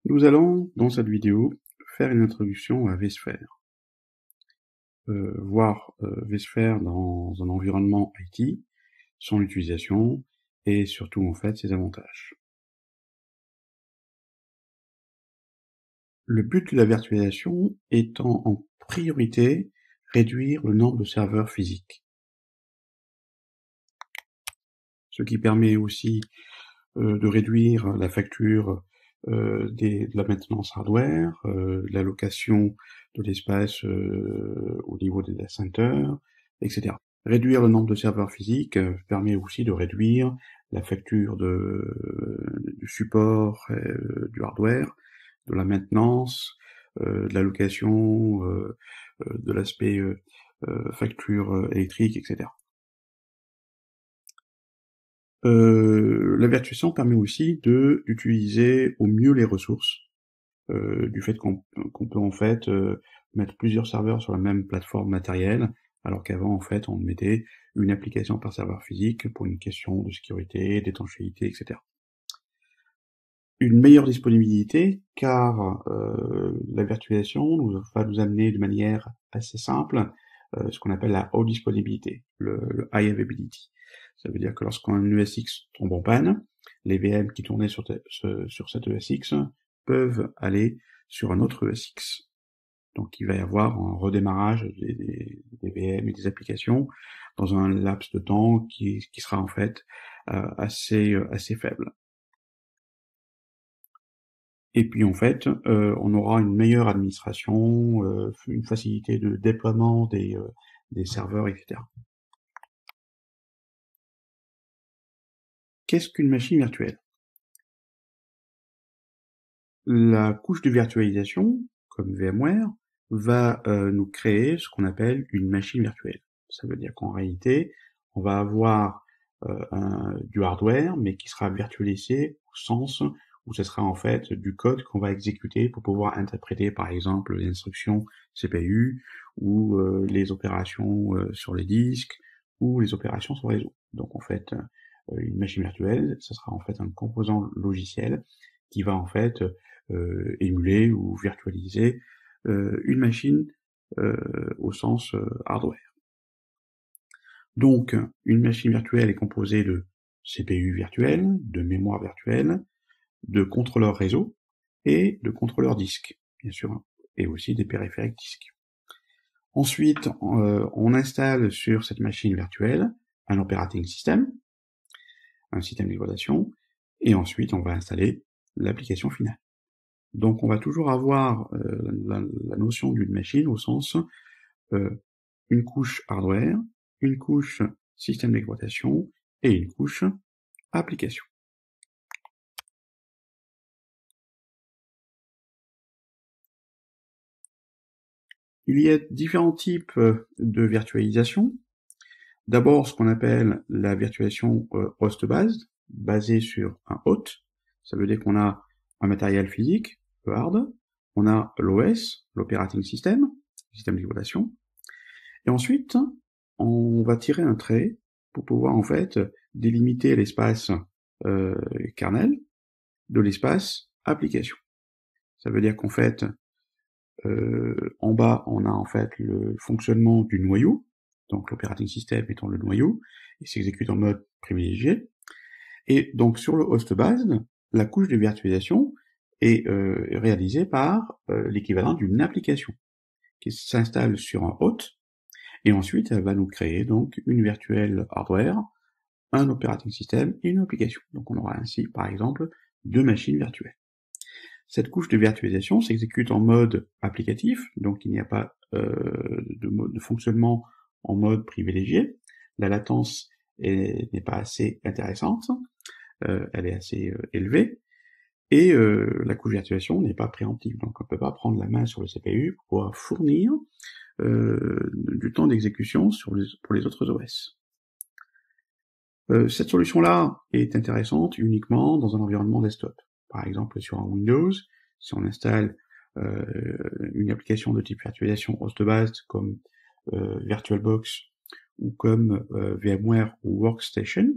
Nous allons, dans cette vidéo, faire une introduction à vSphere. Voir vSphere dans un environnement IT, son utilisation et surtout en fait ses avantages. Le but de la virtualisation étant en priorité réduire le nombre de serveurs physiques. Ce qui permet aussi de réduire la facture de la maintenance hardware, l'allocation de l'espace au niveau des data centers, etc. Réduire le nombre de serveurs physiques permet aussi de réduire la facture du support du hardware, de la maintenance, de l'allocation, de l'aspect facture électrique, etc. La virtualisation permet aussi d'utiliser au mieux les ressources, du fait qu'on peut en fait mettre plusieurs serveurs sur la même plateforme matérielle, alors qu'avant en fait on mettait une application par serveur physique pour une question de sécurité, d'étanchéité, etc. Une meilleure disponibilité, car la virtualisation va nous amener de manière assez simple ce qu'on appelle la haute disponibilité, le high availability. Ça veut dire que lorsqu'un ESX tombe en panne, les VM qui tournaient sur cet ESX peuvent aller sur un autre ESX. Donc il va y avoir un redémarrage des VM et des applications dans un laps de temps qui sera en fait assez faible. Et puis en fait, on aura une meilleure administration, une facilité de déploiement des serveurs, etc. Qu'est-ce qu'une machine virtuelle? La couche de virtualisation, comme VMware, va nous créer ce qu'on appelle une machine virtuelle. Ça veut dire qu'en réalité, on va avoir du hardware, mais qui sera virtualisé au sens où ce sera en fait du code qu'on va exécuter pour pouvoir interpréter par exemple les instructions CPU, ou les opérations sur les disques, ou les opérations sur le réseau. Donc en fait, une machine virtuelle, ce sera en fait un composant logiciel qui va en fait émuler ou virtualiser une machine au sens hardware. Donc, une machine virtuelle est composée de CPU virtuel, de mémoire virtuelle, de contrôleurs réseau et de contrôleurs disque, bien sûr, et aussi des périphériques disques. Ensuite, on installe sur cette machine virtuelle un operating system, un système d'exploitation, et ensuite on va installer l'application finale. Donc on va toujours avoir la notion d'une machine au sens une couche hardware, une couche système d'exploitation et une couche application. Il y a différents types de virtualisation. D'abord ce qu'on appelle la virtualisation host-based, basée sur un hôte. Ça veut dire qu'on a un matériel physique, le hard, on a l'OS, l'operating system, le système d'exploitation, et ensuite on va tirer un trait pour pouvoir en fait délimiter l'espace kernel de l'espace application. Ça veut dire qu'en fait, en bas, on a en fait le fonctionnement du noyau, donc l'operating system étant le noyau, il s'exécute en mode privilégié, et donc sur le host base, la couche de virtualisation est réalisée par l'équivalent d'une application, qui s'installe sur un hôte, et ensuite elle va nous créer donc une virtuelle hardware, un operating system et une application. Donc on aura ainsi, par exemple, deux machines virtuelles. Cette couche de virtualisation s'exécute en mode applicatif, donc il n'y a pas de fonctionnement en mode privilégié. La latence n'est pas assez intéressante, elle est assez élevée, et la couche de virtualisation n'est pas préemptive, donc on ne peut pas prendre la main sur le CPU pour pouvoir fournir du temps d'exécution pour les autres OS. Cette solution-là est intéressante uniquement dans un environnement desktop. Par exemple, sur un Windows, si on installe une application de type virtualisation host-based comme VirtualBox ou comme VMware ou Workstation,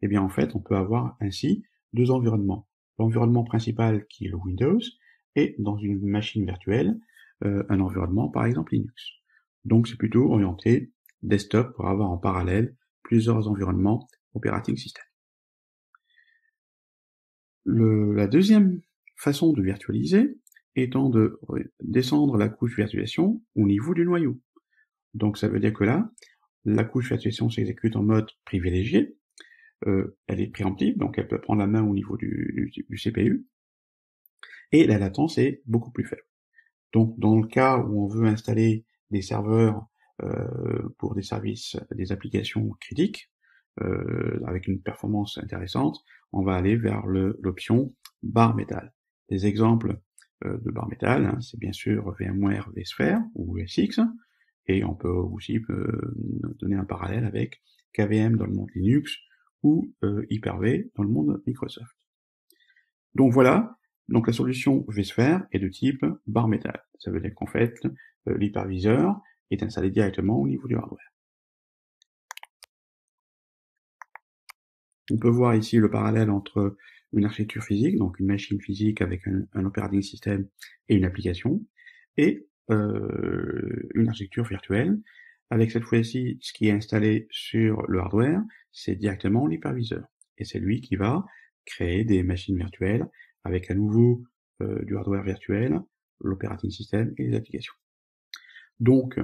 eh bien en fait, on peut avoir ainsi deux environnements. l'environnement principal qui est le Windows, et dans une machine virtuelle, un environnement par exemple Linux. Donc c'est plutôt orienté desktop pour avoir en parallèle plusieurs environnements operating system. La deuxième façon de virtualiser étant de descendre la couche virtualisation au niveau du noyau. Donc ça veut dire que là, la couche virtualisation s'exécute en mode privilégié, elle est préemptive, donc elle peut prendre la main au niveau du CPU, et la latence est beaucoup plus faible. Donc dans le cas où on veut installer des serveurs pour des services, des applications critiques, avec une performance intéressante, on va aller vers l'option bare metal. Des exemples de bare metal, hein, c'est bien sûr VMware vSphere ou VSX, et on peut aussi donner un parallèle avec KVM dans le monde Linux ou Hyper-V dans le monde Microsoft. Donc voilà, donc la solution vSphere est de type bare metal. Ça veut dire qu'en fait, l'hyperviseur est installé directement au niveau du hardware. On peut voir ici le parallèle entre une architecture physique, donc une machine physique avec un operating system et une application, et une architecture virtuelle, avec cette fois-ci, ce qui est installé sur le hardware, c'est directement l'hyperviseur. Et c'est lui qui va créer des machines virtuelles avec à nouveau du hardware virtuel, l'operating system et les applications. Donc,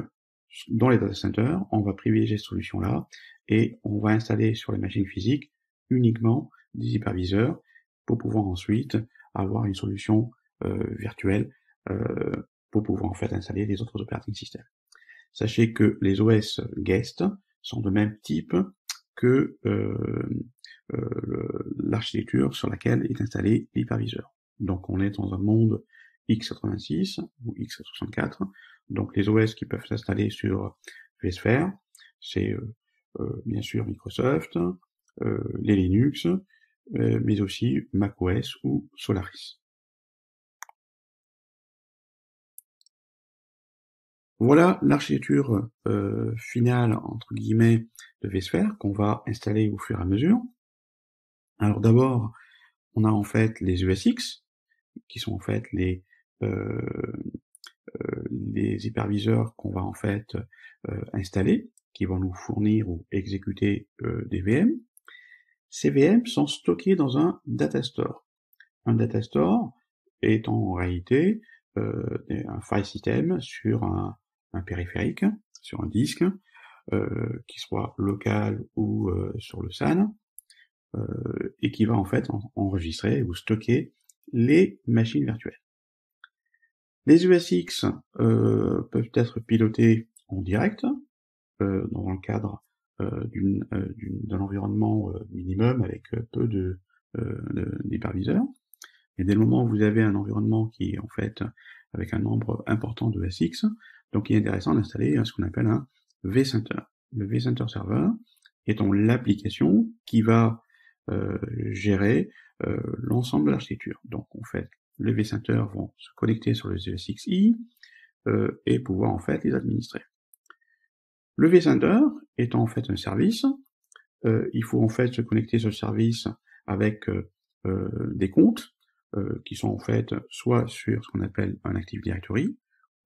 dans les data centers, on va privilégier cette solution-là et on va installer sur les machines physiques uniquement des hyperviseurs pour pouvoir ensuite avoir une solution virtuelle pour pouvoir en fait installer les autres operating systems. Sachez que les OS guest sont de même type que l'architecture sur laquelle est installé l'hyperviseur. Donc on est dans un monde x86 ou x64, donc les OS qui peuvent s'installer sur vSphere, c'est bien sûr Microsoft, les Linux, mais aussi macOS ou Solaris. Voilà l'architecture finale, entre guillemets, de vSphere qu'on va installer au fur et à mesure. Alors d'abord, on a en fait les ESX, qui sont en fait les hyperviseurs qu'on va en fait installer, qui vont nous fournir ou exécuter des VM. Ces VM sont stockés dans un datastore. Un datastore est en réalité un file system sur un périphérique, sur un disque, qui soit local ou sur le SAN, et qui va en fait enregistrer ou stocker les machines virtuelles. Les ESX peuvent être pilotés en direct, dans le cadre d'un environnement minimum avec peu d'hyperviseurs. Et dès le moment où vous avez un environnement qui est en fait avec un nombre important de ESX, donc il est intéressant d'installer ce qu'on appelle un vCenter. Le vCenter Server étant l'application qui va gérer l'ensemble de l'architecture. Donc en fait, les vCenter vont se connecter sur les ESXi et pouvoir en fait les administrer. Le vCenter étant en fait un service, il faut en fait se connecter sur le service avec des comptes qui sont en fait soit sur ce qu'on appelle un Active Directory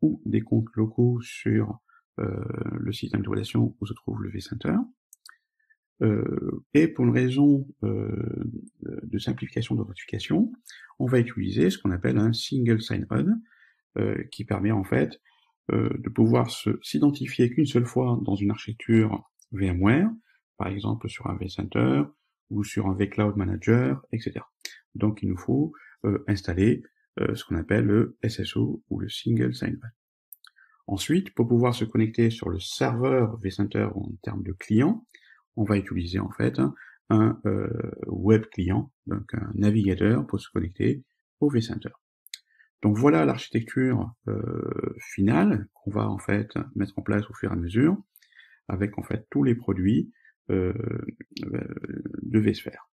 ou des comptes locaux sur le système de relation où se trouve le vCenter. Et pour une raison de simplification d'authentification, on va utiliser ce qu'on appelle un single sign-on qui permet en fait de pouvoir s'identifier qu'une seule fois dans une architecture VMware, par exemple sur un vCenter ou sur un vCloud Manager, etc. Donc il nous faut installer ce qu'on appelle le SSO ou le Single Sign-On. Ensuite, pour pouvoir se connecter sur le serveur vCenter en termes de client, on va utiliser en fait un web client, donc un navigateur pour se connecter au vCenter. Donc voilà l'architecture finale qu'on va en fait mettre en place au fur et à mesure, avec en fait tous les produits de vSphere.